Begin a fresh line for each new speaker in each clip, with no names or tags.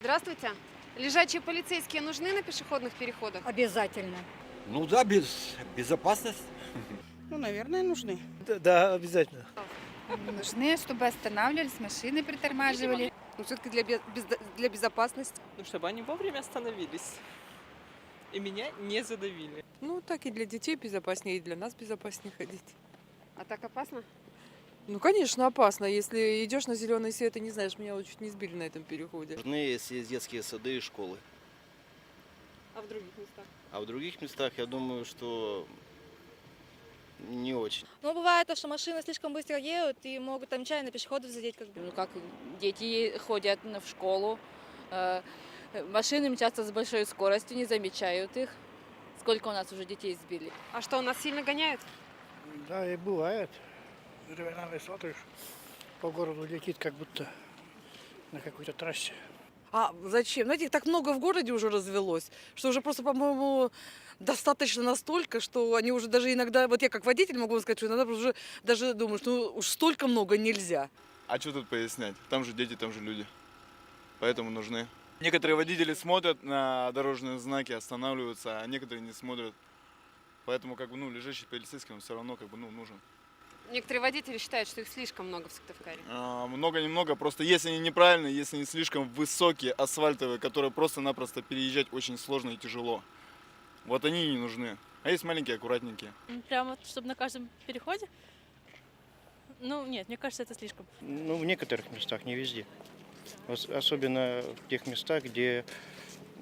Здравствуйте. Лежачие полицейские нужны на пешеходных переходах?
Обязательно.
Ну да, безопасность.
Ну, наверное, нужны.
Да, обязательно.
Нужны, чтобы останавливались, машины притормаживали.
Ну, все-таки для безопасности.
Ну, чтобы они вовремя остановились. И меня не задавили.
Ну, так и для детей безопаснее, и для нас безопаснее ходить.
А так опасно?
Ну, конечно, опасно. Если идешь на зеленый свет и не знаешь, меня вот чуть не сбили на этом переходе.
Нужны, если есть детские сады и школы.
А в других местах?
А в других местах, я думаю, что не очень.
Ну, бывает, что машины слишком быстро едут и могут там нечаянно пешеходов задеть.
Ну, как дети ходят в школу, машины мчатся с большой скоростью, не замечают их. Сколько у нас уже детей сбили.
А что, у нас сильно гоняют?
Да, и бывает. Временами смотришь, по городу летит, как будто на какой-то трассе.
А зачем? Знаете, их так много в городе уже развелось, что уже просто, по-моему, достаточно настолько, что они уже даже иногда, вот я как водитель могу вам сказать, что иногда уже даже думаю, что уж столько много нельзя.
А что тут пояснять? Там же дети, там же люди. Поэтому нужны. Некоторые водители смотрят на дорожные знаки, останавливаются, а некоторые не смотрят. Поэтому лежащий полицейский, он все равно нужен.
Некоторые водители считают, что их слишком много в Сыктывкаре.
Много-немного, просто если они неправильные, если они слишком высокие, асфальтовые, которые просто-напросто переезжать очень сложно и тяжело. Вот они и не нужны. А есть маленькие, аккуратненькие.
Прямо, чтобы на каждом переходе? Ну, нет, мне кажется, это слишком.
Ну, в некоторых местах, не везде. Особенно в тех местах, где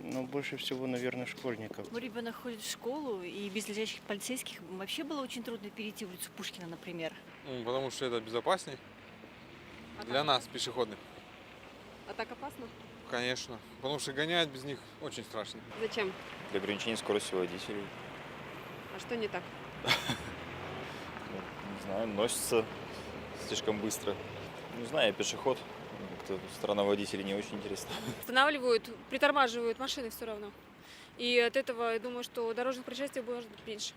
больше всего, наверное, школьников.
Мой ребенок ходит в школу, и без лежащих полицейских вообще было очень трудно перейти улицу Пушкина, например.
Потому что это безопасней для нас, пешеходных.
А так опасно?
Конечно. Потому что гонять без них очень страшно.
Зачем?
Для ограничения скорости водителей.
А что не так?
Не знаю, носится слишком быстро. Не знаю, я пешеход. Как-то сторона водителей не очень интересна.
Останавливают, притормаживают машины все равно. И от этого, я думаю, что дорожных происшествий будет меньше.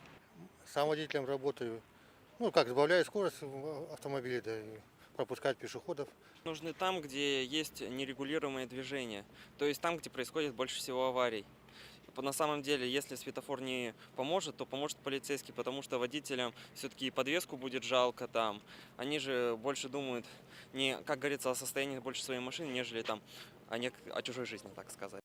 Сам водителем работаю. Сбавляю скорость автомобиля, да, и пропускать пешеходов.
Нужны там, где есть нерегулируемое движение. То есть там, где происходит больше всего аварий. На самом деле, если светофор не поможет, то поможет полицейский, потому что водителям все-таки подвеску будет жалко там. Они же больше думают, не, как говорится, о состоянии больше своей машины, нежели там о чужой жизни, так сказать.